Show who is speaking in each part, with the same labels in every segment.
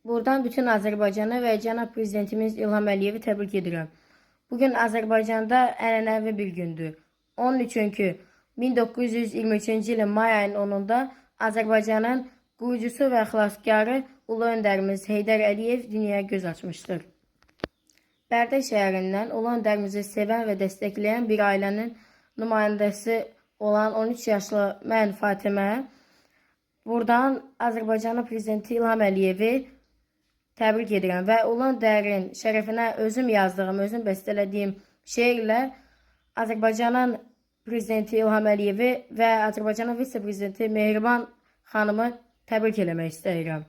Speaker 1: Buradan bütün Azərbaycanı və cənab prezidentimiz İlham Əliyevi təbrik edirəm. Bugün Azərbaycanda ənənəvi bir gündür. Onun üçün ki, 1923-cü ilin may ayının 10-da Azərbaycanın qurucusu və xilaskarı Ulu Öndərimiz Heydər Əliyev dünyaya göz açmışdır. Bərdə şəhərindən Ulu Öndərimizi sevən və dəstəkləyən bir ailənin nümayəndəsi olan 13 yaşlı mən Fatimə, buradan Azərbaycanın prezidenti İlham Əliyevi təbrik edirəm və Ulu Öndərin şərəfinə özüm yazdığım, özüm bəstələdiyim şeirlə Azərbaycanın prezidenti İlham Əliyevi və Azərbaycanın vitse-prezidenti Mehriban xanımı təbrik eləmək istəyirəm.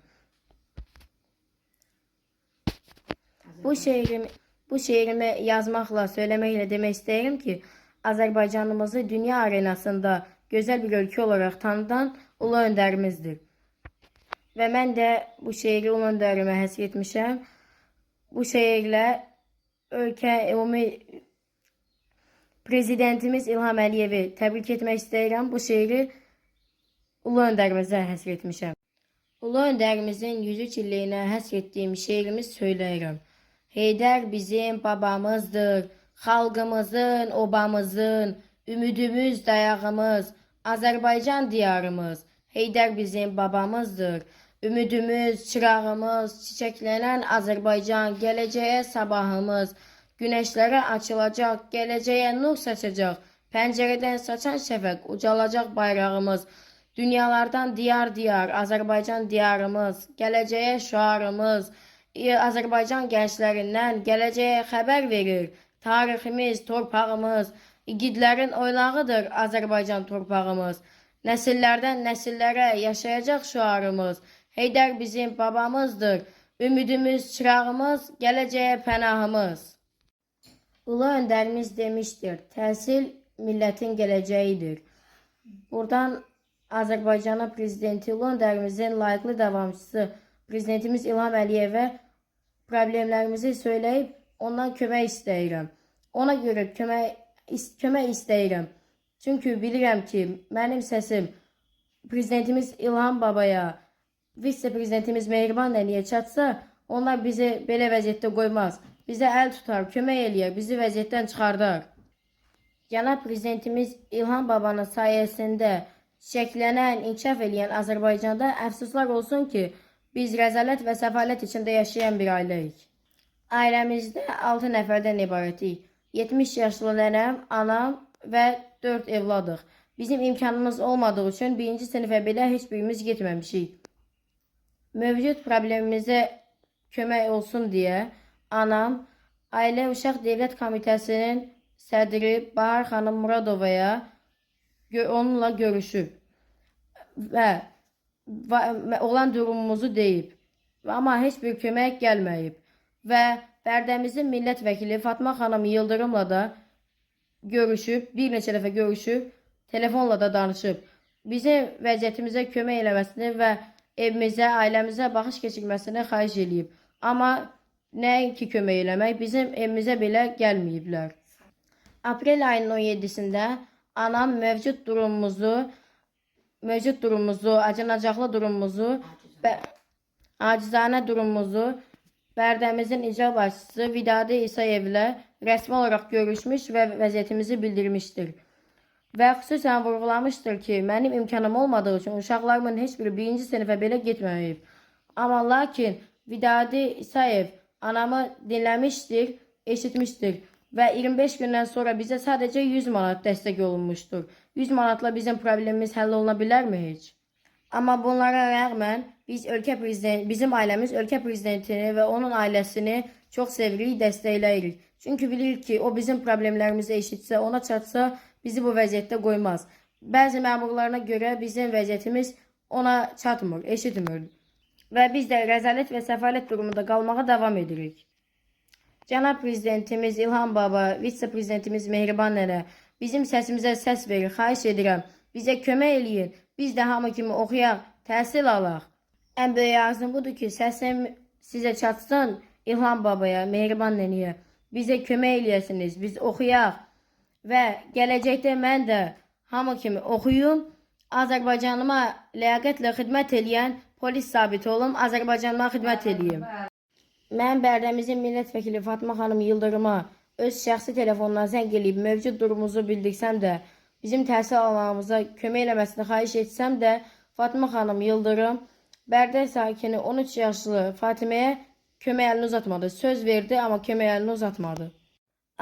Speaker 1: Bu şeirimi yazmaqla, söyləməklə demək istəyirəm ki, Azərbaycanımızı dünya arenasında gözəl bir ölkə olaraq tanıdan Ulu Öndərimizdir. Və mən də bu şeiri Ulu Öndərimə həsr etmişəm. Bu şeirlə prezidentimiz İlham Əliyevi təbrik etmək istəyirəm. Bu şeiri Ulu Öndərimizə həsr etmişəm. Ulu Öndərimizin 103 illiyinə həsr etdiyim şeirimi söyləyirəm. Heydər bizim babamızdır, xalqımızın, obamızın, ümidimiz, dayağımız, Azərbaycan diyarımız. Heydər bizim babamızdır, ümidimiz, çırağımız, çiçəklənən Azərbaycan, gələcəyə sabahımız, günəşlərə açılacaq, gələcəyə nur saçacaq, pəncərədən saçan şəfəq, ucalacaq bayrağımız, dünyalardan diyar-diyar, Azərbaycan diyarımız, gələcəyə şüarımız, Azərbaycan gənclərindən gələcəyə xəbər verir, tariximiz, torpağımız, igidlərin oynağıdır Azərbaycan torpağımız, nəsillərdən nəsillərə yaşayacaq şüarımız, Heydər bizim babamızdır, ümidimiz, çırağımız, gələcəyə pənahımız. Ulu Öndərimiz demişdir, təhsil millətin gələcəyidir. Buradan Azərbaycanın prezidenti Ulu Öndərimizin layiqli davamçısı prezidentimiz İlham Əliyevə problemlərimizi söyləyib ondan kömək istəyirəm. Ona görə kömək istəyirəm. Çünki bilirəm ki, mənim səsim prezidentimiz İlham babaya, vitse-prezidentimiz Mehriban əliyə çatsa, onlar bizi belə vəziyyətdə qoymaz. Bizə əl tutar, kömək eləyər, bizi vəziyyətdən çıxardar. Cənab prezidentimiz İlham babanın sayəsində çiçəklənən, inkişaf eləyən Azərbaycanda əfsuslar olsun ki, biz rəzalət və səfalət içində yaşayan bir ailəyik. Ailəmizdə 6 nəfərdən ibarətik. 70 yaşlı nənəm, anam və 4 evladıq. Bizim imkanımız olmadığı üçün 1-ci sinifə belə heç birimiz getməmişik. Mövcud problemimizə kömək olsun deyə anam Ailə Uşaq Dövlət Komitəsinin sədri Bahar xanım Muradovaya onunla görüşüb və olan durumumuzu deyib. Amma heç bir kömək gəlməyib. Və Bərdəmizin millət vəkili Fatma xanım Yıldırımla da görüşüb, bir neçə dəfə görüşüb, telefonla da danışıb. Bizim vəziyyətimizə kömək eləməsini və evimizə, ailəmizə baxış keçirməsini xahiş eləyib. Amma nəinki kömək eləmək, bizim evimizə belə gəlməyiblər. Aprel ayının 17-sində anam mövcud durumumuzu, acınacaqlı durumumuzu, acizanə durumumuzu Bərdəmizin icra başçısı Vidadi İsayevlə rəsmi olaraq görüşmüş və vəziyyətimizi bildirmişdir. Və xüsusən vurğulamışdır ki, mənim imkanım olmadığı üçün uşaqlarımın heç biri 1-ci sinifə belə getməyib. Amma lakin Vidadi İsayev anamı dinləmişdir, eşitmişdir və 25 gündən sonra bizə sadəcə 100 manat dəstək olunmuşdur. 100 manatla bizim problemimiz həll oluna bilərmi heç? Amma bunlara rəğmən bizim ailəmiz ölkə prezidentini və onun ailəsini çox sevirik, dəstəkləyirik. Çünki bilirik ki, o bizim problemlərimizi eşitsə, ona çatsa, bizi bu vəziyyətdə qoymaz. Bəzi məmurlarına görə bizim vəziyyətimiz ona çatmır, eşitmir. Və biz də rəzalət və səfalət durumunda qalmağa davam edirik. Cənab prezidentimiz İlham baba, vitse-prezidentimiz Mehriban nənə bizim səsimizə səs verir, xahiş edirəm. Bizə kömək eləyin, biz də hamı kimi oxuyaq, təhsil alaq. Ən böyük arzum budur ki, səsim sizə çatsın İlham babaya, Mehriban nənəyə. Bizə kömək eləyəsiniz, biz oxuyaq və gələcəkdə mən də hamı kimi oxuyum, Azərbaycanıma ləyaqətlə xidmət eləyən polis zabiti olum, Azərbaycanıma xidmət edeyim. Mən Bərdəmizin millət vəkili Fatma xanım Yıldırıma öz şəxsi telefonundan zəng eləyib mövcud durumumuzu bildirsəm də, bizim təhsil almamıza kömək eləməsini xahiş etsəm də, Fatma xanım Yıldırım Bərdə sakini 13 yaşlı Fatiməyə kömək əlini uzatmadı. Söz verdi, amma kömək əlini uzatmadı.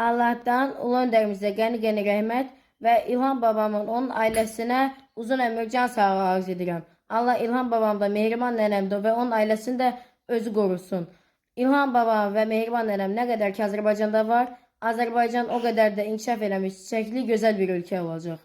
Speaker 1: Allahdan ulu öndərimizə qəni-qəni rəhmət və İlham babamın onun ailəsinə uzun ömür can sağlığı arz edirəm. Allah İlham babam da Mehriban nənəmdir və onun ailəsini də özü qorusun. İlham babam və Mehriban nənəm nə qədər ki Azərbaycanda var, Azərbaycan o qədər də inkişaf eləmiş, çiçəkli, gözəl bir ölkə olacaq.